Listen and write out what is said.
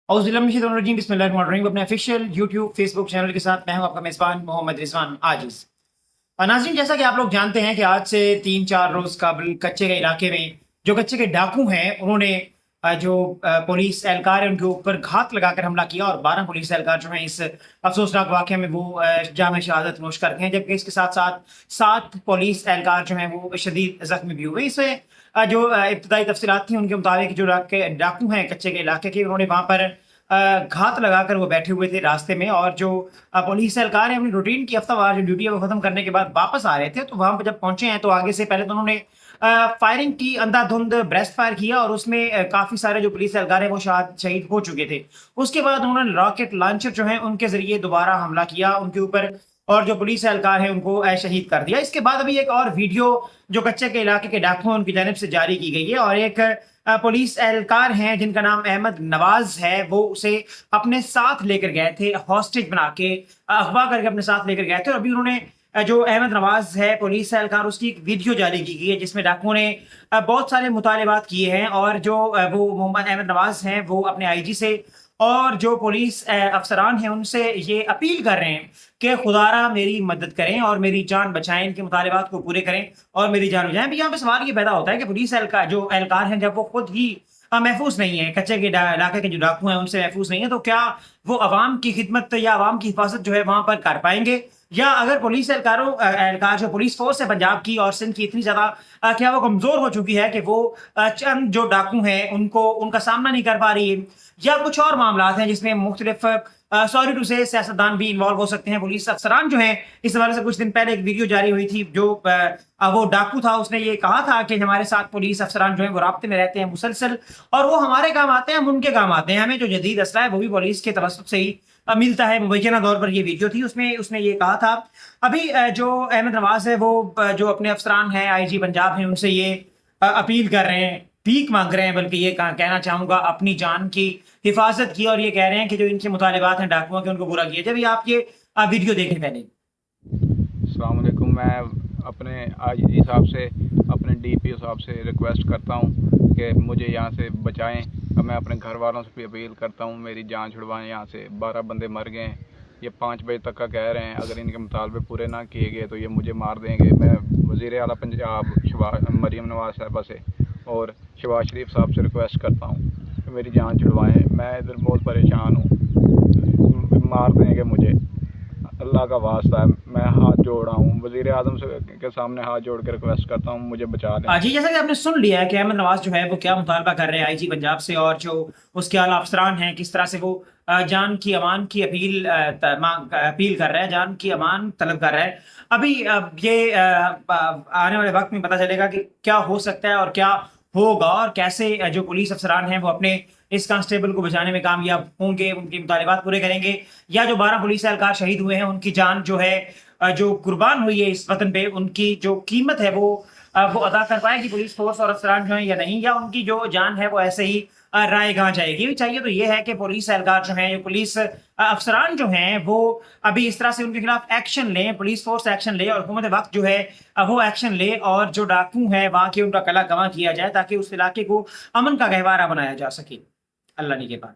बिस्मिल्लाहिर्रहमानिर्रहीम। अपने official YouTube Facebook channel के साथ मैं हूं आपका मेज़बान मोहम्मद रिजवान आजिज़। नाज़रीन, जैसा कि आप लोग जानते हैं कि आज से 3-4 रोज़ कबल कच्चे के इलाके में जो कच्चे के डाकू हैं उन्होंने जो पुलिस एहलकार है उनके ऊपर घात लगाकर हमला किया और 12 पुलिस एहलकार जो हैं इस अफसोसनाक वाक़ये में वो जाम शहादत नोश कर गए हैं, जबकि इसके साथ साथ 7 पुलिस एहलकार जो हैं वो शदीद ज़ख्मी भी हुए। इसमें जो इब्तदाई तफसीलात थी उनके मुताबिक जो डाकू हैं कच्चे के इलाके के, उन्होंने वहाँ पर घात लगाकर वो बैठे हुए थे रास्ते में, और जो पुलिस एहलकार है अपनी रूटीन की हफ्तावार जो ड्यूटी है वो खत्म करने के बाद वापस आ रहे थे। तो वहाँ पर जब पहुंचे हैं तो आगे से पहले तो उन्होंने फायरिंग की, अंधाधुंध ब्रेस्ट फायर किया और उसमें काफ़ी सारे जो पुलिस एहलकार हैं वो शहीद हो चुके थे। उसके बाद उन्होंने रॉकेट लॉन्चर जो है उनके ज़रिए दोबारा हमला किया उनके ऊपर, और जो पुलिस एहलकार है उनको शहीद कर दिया। इसके बाद अभी एक और वीडियो जो कच्चे के इलाके के डाकू हैं उनकी जानिब से जारी की गई है, और एक पुलिस एहलकार हैं जिनका नाम अहमद नवाज है, वो उसे अपने साथ लेकर गए थे, हॉस्टेज बना के अगवा करके अपने साथ लेकर गए थे। और अभी उन्होंने जो अहमद नवाज है पुलिस एहलकार, उसकी एक वीडियो जारी की गई है जिसमें डाकुओं ने बहुत सारे मुतालबात किए हैं, और जो वो मोहम्मद अहमद नवाज हैं वो अपने आईजी से और जो पुलिस अफसरान हैं उनसे ये अपील कर रहे हैं कि खुदारा मेरी मदद करें और मेरी जान बचाएं, इनके मुतालबात को पूरे करें और मेरी जान बचाएं। यहाँ पे सवाल ये पैदा होता है कि पुलिस जो एहलकार हैं जब वो खुद ही महफूज नहीं है, कच्चे के इलाके के जो डाकू हैं उनसे महफूज नहीं है, तो क्या वो अवाम की खिदमत या अवाम की हिफाजत जो है वहां पर कर पाएंगे? या अगर पुलिस एहलकार जो पुलिस फोर्स है पंजाब की और सिंध की इतनी ज्यादा क्या वो कमजोर हो चुकी है कि वो चंद जो डाकू हैं उनको उनका सामना नहीं कर पा रही है, या कुछ और मामला हैं जिसमें मुख्तलिफ सॉरी टू से सियासतदान भी इन्वॉल्व हो सकते हैं, पुलिस अफसरान जो हैं। इस हवाले से कुछ दिन पहले एक वीडियो जारी हुई थी, जो वो डाकू था उसने ये कहा था कि हमारे साथ पुलिस अफसरान जो हैं वो राब्ते में रहते हैं मुसलसल, और वो हमारे काम आते हैं, हम उनके काम आते हैं, हमें जो जदीद असला है वो भी पुलिस के तवस्सुत से ही मिलता है। मुबैना तौर पर ये वीडियो थी, उसमें उसने ये कहा था। अभी जो अहमद नवाज है वो जो अपने अफसरान हैं आईजी पंजाब हैं उनसे ये अपील कर रहे हैं, भीख मांग रहे हैं, बल्कि ये कहना चाहूंगा अपनी जान की हिफाजत की, और ये कह रहे हैं कि जो इनके मुतालिबात हैं डाकुओं के उनको पूरा किया जाए। आप ये वीडियो देखें पहले। अस्सलाम वालेकुम। मैं अपने आईजी साहब से, अपने डीपीओ साहब से रिक्वेस्ट करता हूँ कि मुझे यहाँ से बचाएं। मैं अपने घर वालों से भी अपील करता हूँ मेरी जान छुड़वाएं। यहाँ से 12 बंदे मर गए हैं, ये 5 बजे तक का कह रहे हैं, अगर इनके मुतालबे पूरे ना किए गए तो ये मुझे मार देंगे। मैं वज़ीर आला पंजाब मरीम नवाज साहबा से और शहबाज शरीफ साहब से रिक्वेस्ट करता हूँ कि मेरी जान छुड़वाएं। मैं इधर बहुत परेशान हूँ, मार देंगे मुझे, अल्लाह का वास्ता है। मैं हाथ जोड़ रहा हूँ, वज़ीर आज़म के सामने हाथ जोड़ के रिक्वेस्ट करता हूँ, मुझे बचा लें। जी, जैसा कि आपने सुन लिया है कि अहमद नवाज जो है वो क्या मुतालबा कर रहे हैं आईजी पंजाब से, और जो उसके आला अफसरान हैं किस तरह से वो जान की अमान की अपील कर रहे हैं, जान की अमान तलब कर रहे हैं। अभी ये आने वाले वक्त में पता चलेगा कि क्या हो सकता है और क्या होगा, और कैसे जो पुलिस अफसरान हैं वो अपने इस कांस्टेबल को बचाने में कामयाब होंगे, उनके मुतालिबात पूरे करेंगे, या जो 12 पुलिस एहलकार शहीद हुए हैं उनकी जान जो है जो कुर्बान हुई है इस वतन पे, उनकी जो कीमत है वो अदा कर पाएगी पुलिस फोर्स और अफसरान जो है या नहीं, या उनकी जो जान है वो ऐसे ही रायगां जाएगी। चाहिए तो ये है कि पुलिस एहलकार जो हैं, पुलिस अफसरान जो हैं वो अभी इस तरह से उनके खिलाफ एक्शन लें, पुलिस फोर्स एक्शन ले और हुकूमत वक्त जो है वो एक्शन ले, और जो डाकू हैं वहाँ के उनका कला गवां किया जाए ताकि उस इलाके को अमन का गहवारा बनाया जा सके। अल्लाह ने के बाद।